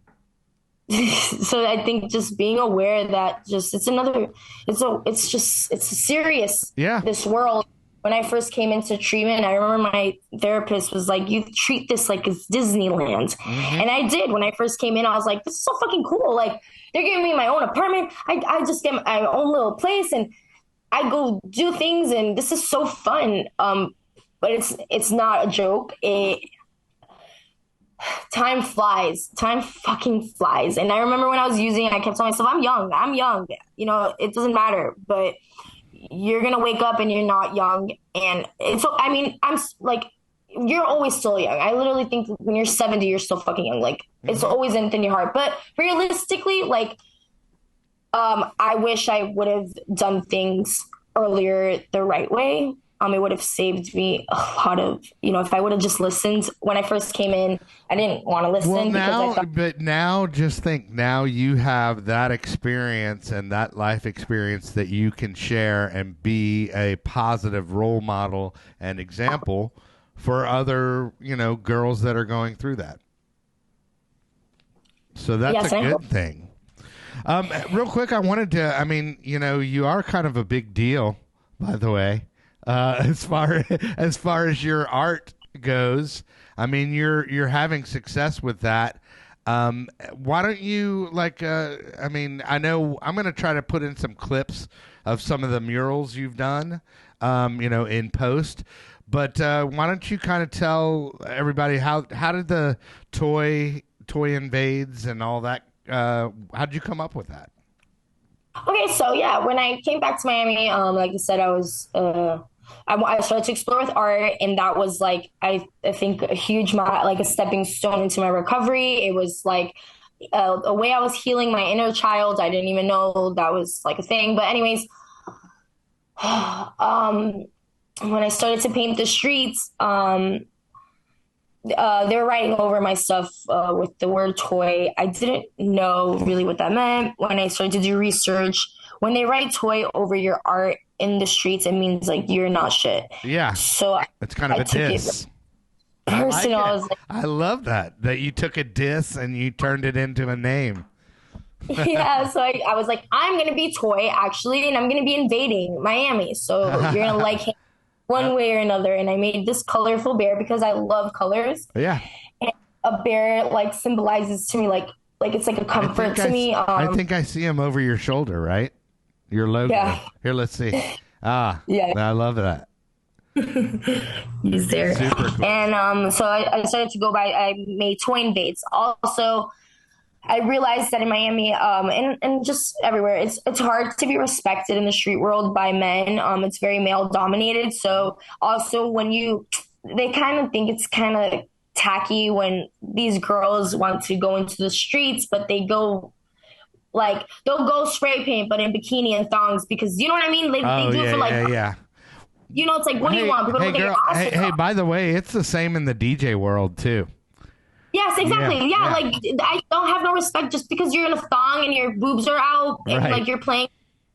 So I think just being aware that it's serious. Yeah. This world. When I first came into treatment, I remember my therapist was like, you treat this like it's Disneyland. Mm-hmm. And I did. When I first came in, I was like, this is so fucking cool. Like, they're giving me my own apartment. I just get my own little place and I go do things, and this is so fun. But it's not a joke. Time flies. Time fucking flies. And I remember when I was using it, I kept telling myself, I'm young. It doesn't matter. But you're going to wake up and you're not young. And I'm like, you're always still young. I literally think when you're 70, you're still fucking young. Like, it's always in your heart. But realistically, like, I wish I would have done things earlier the right way. It would have saved me a lot of, if I would have just listened when I first came in. I didn't want to listen. But now just think, now you have that experience and that life experience that you can share and be a positive role model and example for other, girls that are going through that. So that's a good thing. Real quick, I wanted to, you are kind of a big deal, by the way. As far as your art goes, you're having success with that. Why don't you I know I'm going to try to put in some clips of some of the murals you've done, in post. But why don't you kind of tell everybody how did the toy invades and all that? How did you come up with that? Okay, so yeah, when I came back to Miami, like I said, I started to explore with art, and that was like I think a huge like a stepping stone into my recovery. It was like a way I was healing my inner child. I didn't even know that was like a thing. But anyways, when I started to paint the streets, they're writing over my stuff with the word toy. I didn't know really what that meant. When I started to do research, when they write toy over your art in the streets, it means like you're not shit. Yeah. So it's kind of a diss. Personal. I love that you took a diss and you turned it into a name. Yeah. So I was like, I'm going to be toy actually, and I'm going to be invading Miami. So you're going to like him one way or another. And I made this colorful bear because I love colors. Yeah. And a bear like symbolizes to me like it's like a comfort to me. I think I see him over your shoulder, right? Your logo. Yeah. Here, let's see. Yeah. I love that. He's there. Super cool. And so I started to go by. I made toy invades. Also, I realized that in Miami, and just everywhere, it's hard to be respected in the street world by men. It's very male dominated. So also they kind of think it's kind of tacky when these girls want to go into the streets, but they go. Like, they'll go spray paint, but in bikini and thongs because, you know what I mean? They do it for, like... Yeah. It's like, what do you want? People look girl, at hey, by the way, it's the same in the DJ world, too. Yes, exactly. Yeah, like, I don't have no respect just because you're in a thong and your boobs are out and, like, you're playing...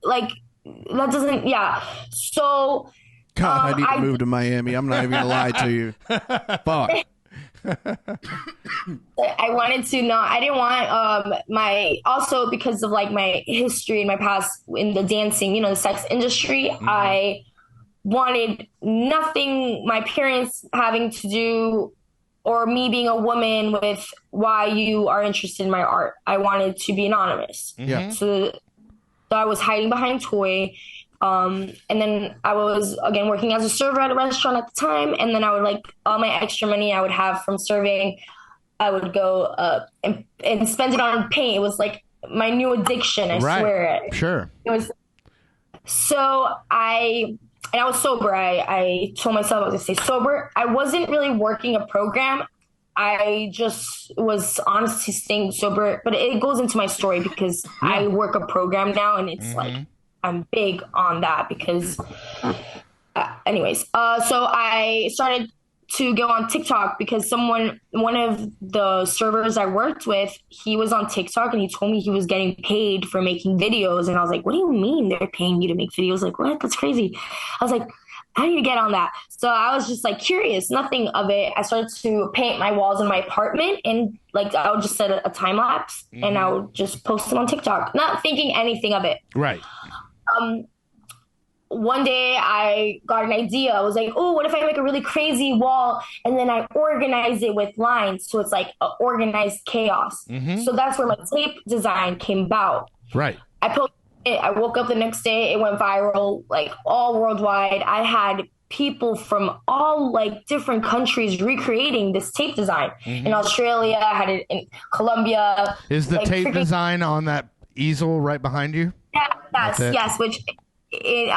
Like, that doesn't... Yeah. So... God, I need to move to Miami. I'm not even going to lie to you. Fuck. I wanted to know. I didn't want also because of like my history and my past in the dancing, the sex industry. Mm-hmm. I wanted nothing my parents having to do or me being a woman with why you are interested in my art. I wanted to be anonymous. Yeah. So I was hiding behind toy. And then I was again working as a server at a restaurant at the time. And then I would like all my extra money I would have from serving, I would go and spend it on paint. It was like my new addiction. I swear it. Sure. It was. So I was sober. I told myself I was going to stay sober. I wasn't really working a program. I just was honestly staying sober, but it goes into my story because I work a program now, and it's like I'm big on that because, anyways. So I started to go on TikTok because one of the servers I worked with, he was on TikTok and he told me he was getting paid for making videos, and I was like, "What do you mean they're paying you to make videos? Like, what? That's crazy." I was like, I need to get on that. So I was just like curious, nothing of it. I started to paint my walls in my apartment, and like I would just set a time lapse and I would just post them on TikTok, not thinking anything of it. Right. One day I got an idea. I was like, oh, what if I make a really crazy wall and then I organize it with lines so it's like an organized chaos. So that's where my tape design came about. Right. I posted it. I woke up the next day. It went viral, like all worldwide. I had people from all like different countries recreating this tape design. In Australia, I had it in Colombia. Is the tape design on that easel right behind you? Yes. Which in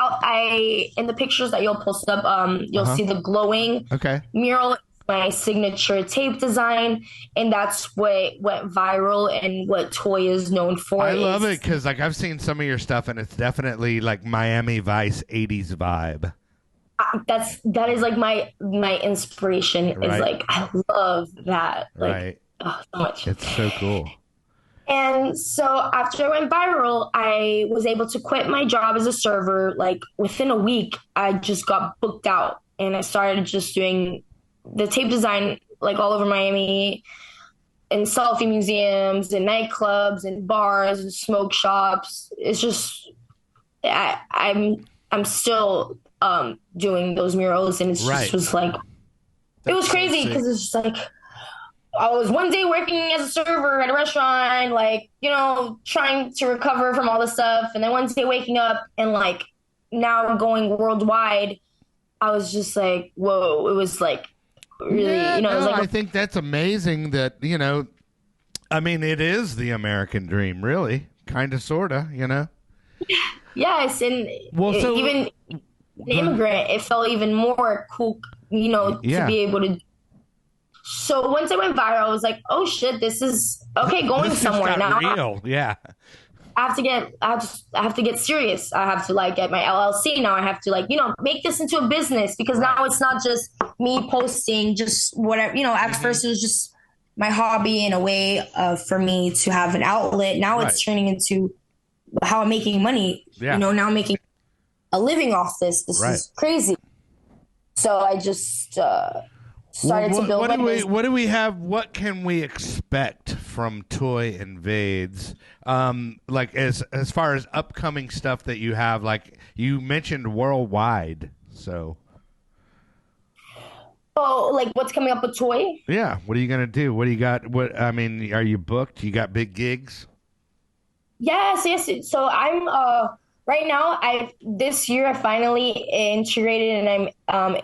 the pictures that you'll post up, you'll see the glowing mural. My signature tape design, and that's what went viral and what Toy is known for. I love it because like I've seen some of your stuff and it's definitely like Miami Vice 80s vibe. That is like my inspiration. Is like I love that. Like, so much. It's so cool. And so after I went viral, I was able to quit my job as a server. Like within a week, I just got booked out and I started just doing the tape design like all over Miami, in selfie museums and nightclubs and bars and smoke shops. It's just I'm still doing those murals, and it's just was like it was crazy because it's just like I was one day working as a server at a restaurant, like, you know, trying to recover from all this stuff, and then one day waking up and like now going worldwide. I was just like, whoa, it was like really, you know, it was like I think that's amazing that, you know, I mean, it is the American dream, really, kind of, sort of, you know? Yes, and even an immigrant, it felt even more cool, you know, to be able to. So once I went viral, I was like, oh shit, this is okay, going somewhere now. Real. Yeah. I have to get serious. I have to like get my LLC now. I have to like, you know, make this into a business because now it's not just me posting just whatever, you know, at first it was just my hobby in a way for me to have an outlet. Now it's turning into how I'm making money. Yeah. You know, now I'm making a living off this. This is crazy. So I just started to build what do we have? What can we expect from Toy Invades? Like as far as upcoming stuff that you have, like you mentioned worldwide. So, like what's coming up with Toy? Yeah, what are you gonna do? What do you got? What I mean, are you booked? You got big gigs? Yes. So I'm right now. This year I finally integrated and I'm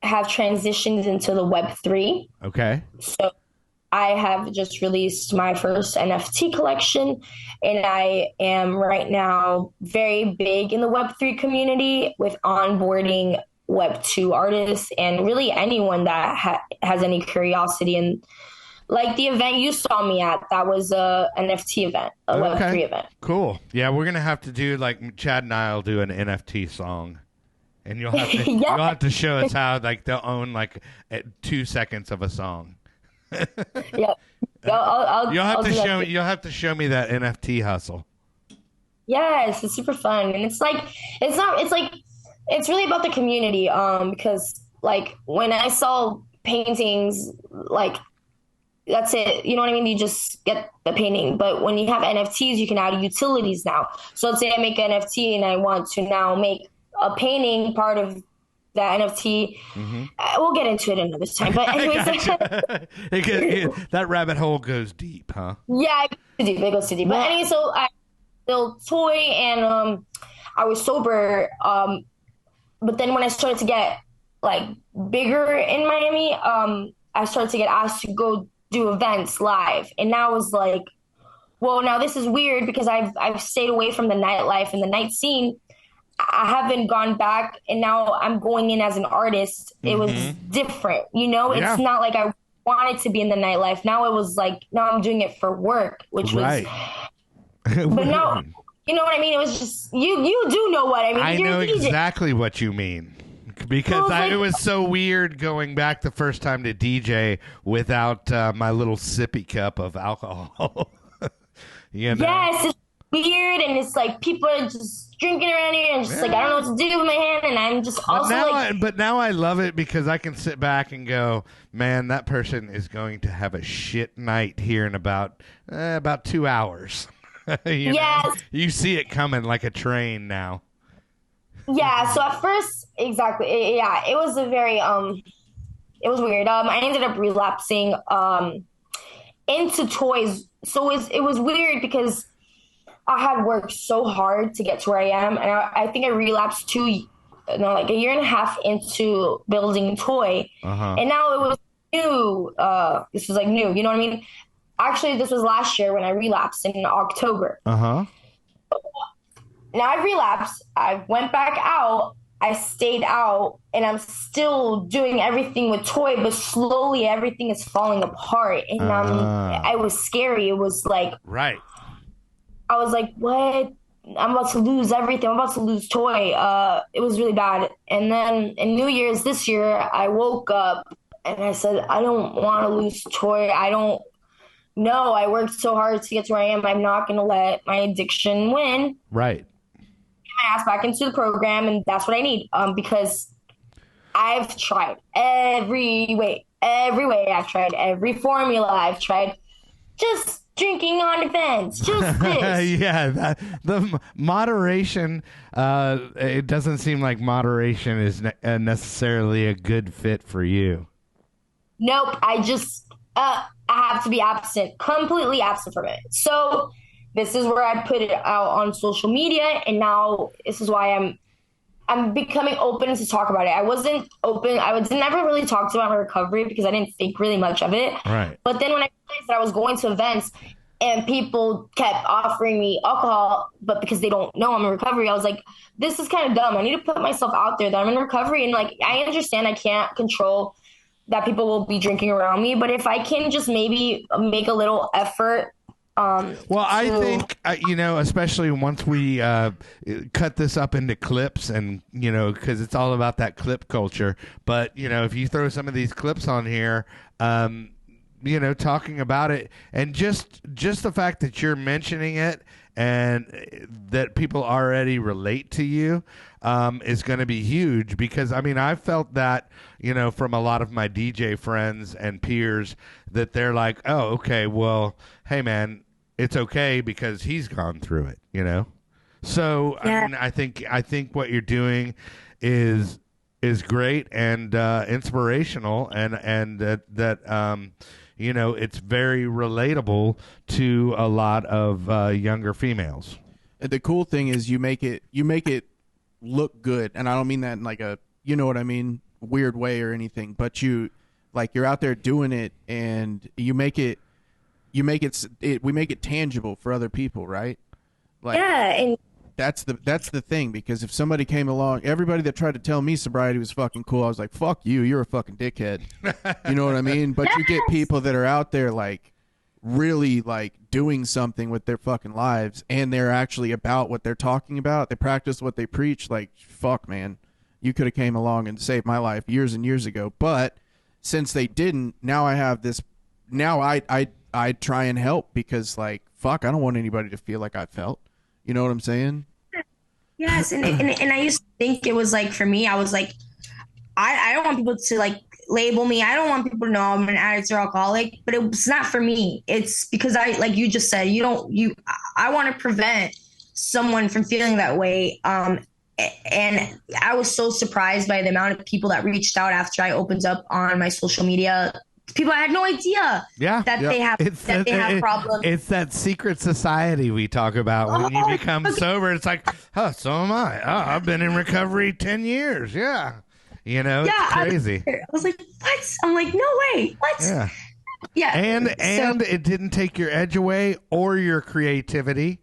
have transitioned into the Web3. Okay. So I have just released my first NFT collection, and I am right now very big in the Web3 community with onboarding Web2 artists and really anyone that has any curiosity. And like the event you saw me at, that was a NFT event, a Web3 event. Cool. Yeah, we're going to have to do like Chad and I will do an NFT song. And you'll have to you'll have to show us how like they'll own like 2 seconds of a song. Yeah, you'll have to show me that NFT hustle. Yes, it's super fun, and it's really about the community. Because like when I saw paintings, like that's it. You know what I mean? You just get the painting, but when you have NFTs, you can add utilities now. So let's say I make an NFT and I want to now make a painting part of that NFT. We'll get into it another time. But anyways, that rabbit hole goes deep, huh? Yeah, it goes too deep. But anyway, so I built Toy, and I was sober. But then when I started to get like bigger in Miami, I started to get asked to go do events live. And now I was like, well, now this is weird because I've stayed away from the nightlife and the night scene. I haven't gone back, and now I'm going in as an artist. It was different, Yeah. It's not like I wanted to be in the nightlife. Now it was like, now I'm doing it for work, which was. But no, you know what I mean? It was just you do know what I mean. I know exactly what you mean. Because it was so weird going back the first time to DJ without my little sippy cup of alcohol. Yes, it's weird, and it's like people are just drinking around here, and just like I don't know what to do with my hand, and I'm just But now I love it because I can sit back and go, man, that person is going to have a shit night here in about 2 hours. You see it coming like a train now. Yeah, so at first, exactly. It was a very, it was weird. I ended up relapsing into toys. So it was weird because I had worked so hard to get to where I am. And I think I relapsed like a year and a half into building toy. And now it was new. This was like new, you know what I mean? Actually, this was last year when I relapsed in October. Now I've relapsed. I went back out. I stayed out, and I'm still doing everything with toy, but slowly everything is falling apart. And it was scary. It was like, right. I was like, what? I'm about to lose everything. I'm about to lose toy. It was really bad. And then in New Year's this year, I woke up and I said, I don't want to lose toy. I worked so hard to get to where I am. I'm not going to let my addiction win. Right. My ass back into the program, and that's what I need, because I've tried every way. I've tried every formula. I've tried just drinking on events, just this. The moderation, it doesn't seem like moderation is necessarily a good fit for you. Nope. I have to be completely absent from it. So this is where I put it out on social media, and now this is why I'm becoming open to talk about it. I wasn't open. I never really talked about my recovery because I didn't think really much of it. Right. But then when I realized that I was going to events and people kept offering me alcohol, but because they don't know I'm in recovery, I was like, this is kind of dumb. I need to put myself out there that I'm in recovery. And like, I understand I can't control that people will be drinking around me, but if I can just maybe make a little effort. I think, especially once we cut this up into clips and, because it's all about that clip culture. But, if you throw some of these clips on here, talking about it, and just the fact that you're mentioning it and that people already relate to you is going to be huge, because I've felt that from a lot of my DJ friends and peers, that they're like, oh, okay, well, hey man, it's okay because he's gone through it, so yeah. I think what you're doing is great and inspirational, and that it's very relatable to a lot of younger females. The cool thing is you make it look good, and I don't mean that in like a weird way or anything, but you're out there doing it, and we make it tangible for other people, right? And that's the thing, because if somebody came along, everybody that tried to tell me sobriety was fucking cool, I was like, fuck you, you're a fucking dickhead. You know what I mean? But you get people that are out there like really like doing something with their fucking lives, and they're actually about what they're talking about. They practice what they preach. Like, fuck, man, you could have came along and saved my life years and years ago. But since they didn't, now I have this. Now I try and help, because like, fuck, I don't want anybody to feel like I felt. You know what I'm saying? Yes, and I used to think it was like, for me, I was like, I don't want people to like label me. I don't want people to know I'm an addict or alcoholic, but it's not for me. It's because like you just said, I want to prevent someone from feeling that way. And I was so surprised by the amount of people that reached out after I opened up on my social media people, I had no idea that they have they have problems. It's that secret society we talk about when you become sober. It's like, oh, so am I. Oh, I've been in recovery 10 years. Yeah. You know, it's crazy. I was like, what? I'm like, no way. What? Yeah. Yeah. And it didn't take your edge away or your creativity,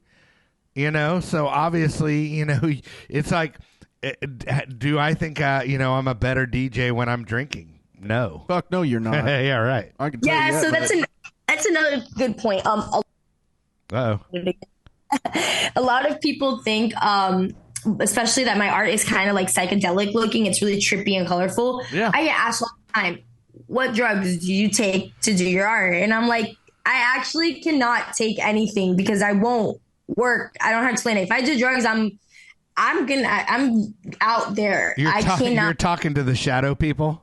you know? So obviously, you know, it's like, do I think, you know, I'm a better DJ when I'm drinking? No. Fuck no, you're not. Yeah, right. I can tell you that, so that's another good point. Uh-oh. A lot of people think, especially that my art is kind of like psychedelic looking. It's really trippy and colorful. Yeah. I get asked all the time, what drugs do you take to do your art? And I'm like, I actually cannot take anything because I won't work. I don't have to explain it. If I do drugs, I'm out there. You're talking to the shadow people?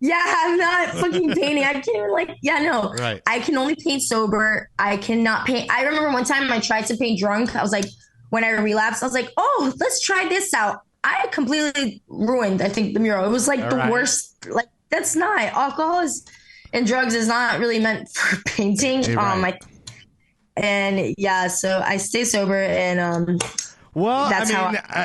Yeah, I'm not fucking painting. I can't even no. Right. I can only paint sober. I cannot paint. I remember one time I tried to paint drunk. I was like, when I relapsed, I was like, oh, let's try this out. I completely ruined, I think, the mural. It was like the worst. Like, that's not. Alcohol and drugs is not really meant for painting. Right. And yeah, so I stay sober and well, that's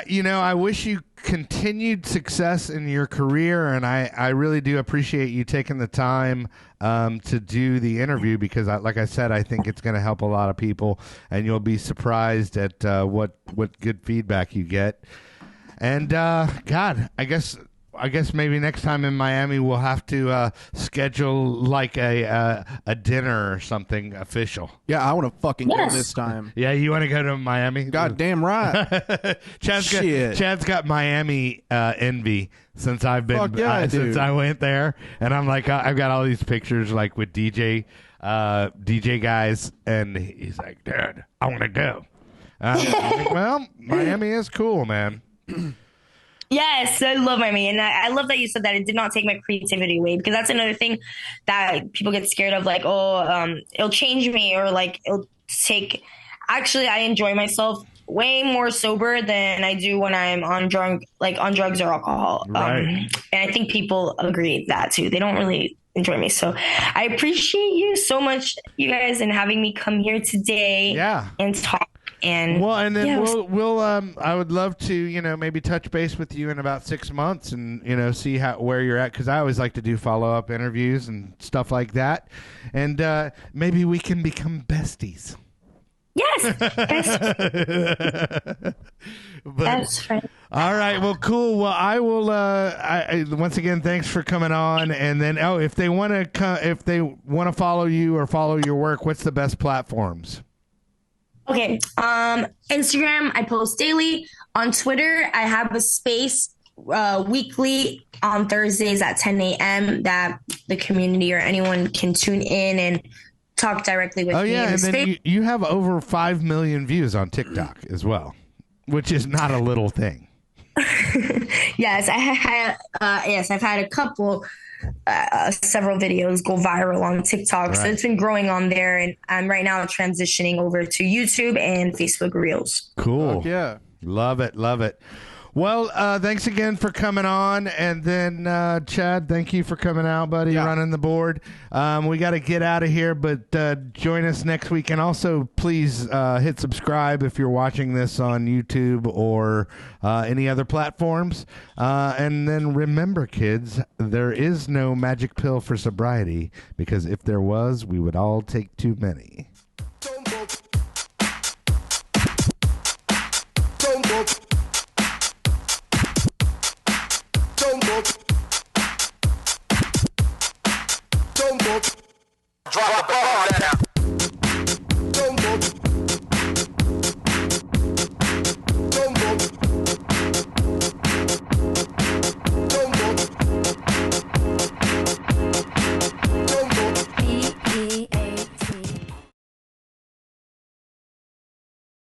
you know, I wish you continued success in your career, and I really do appreciate you taking the time to do the interview because, like I said, I think it's going to help a lot of people, and you'll be surprised at what good feedback you get. And God, I guess maybe next time in Miami we'll have to schedule like a dinner or something official. Yeah, I want to fucking go this time. Yeah, you want to go to Miami? God damn right. Chad's got Miami envy since I've been since I went there, and I'm like I've got all these pictures like with DJ guys, and he's like, dude, I want to go. I'm like, well, Miami is cool, man. Yes, I love Miami. And I love that you said that it did not take my creativity away because that's another thing that people get scared of. Like, it'll change me or like it'll take. Actually, I enjoy myself way more sober than I do when I'm on drugs or alcohol. Right. And I think people agree with that too. They don't really enjoy me. So I appreciate you so much, you guys, and having me come here today and talk. And then we'll I would love to, you know, maybe touch base with you in about 6 months and, you know, see where you're at, because I always like to do follow-up interviews and stuff like that, and maybe we can become besties. Yes. Best friend. All right, well, cool. Well, I will once again, thanks for coming on. And then if they want to follow you or follow your work, what's the best platforms? Okay. Instagram, I post daily. On Twitter, I have a space weekly on Thursdays at 10 a.m. that the community or anyone can tune in and talk directly with me. Oh, yeah. And then you have over 5 million views on TikTok as well, which is not a little thing. Yes, I've had a couple. Several videos go viral on TikTok. Right. So it's been growing on there, and I'm right now transitioning over to YouTube and Facebook Reels. Cool. Yeah. Love it. Well, thanks again for coming on. And then, Chad, thank you for coming out, buddy, running the board. We got to get out of here, but join us next week. And also, please hit subscribe if you're watching this on YouTube or any other platforms. And then remember, kids, there is no magic pill for sobriety, because if there was, we would all take too many.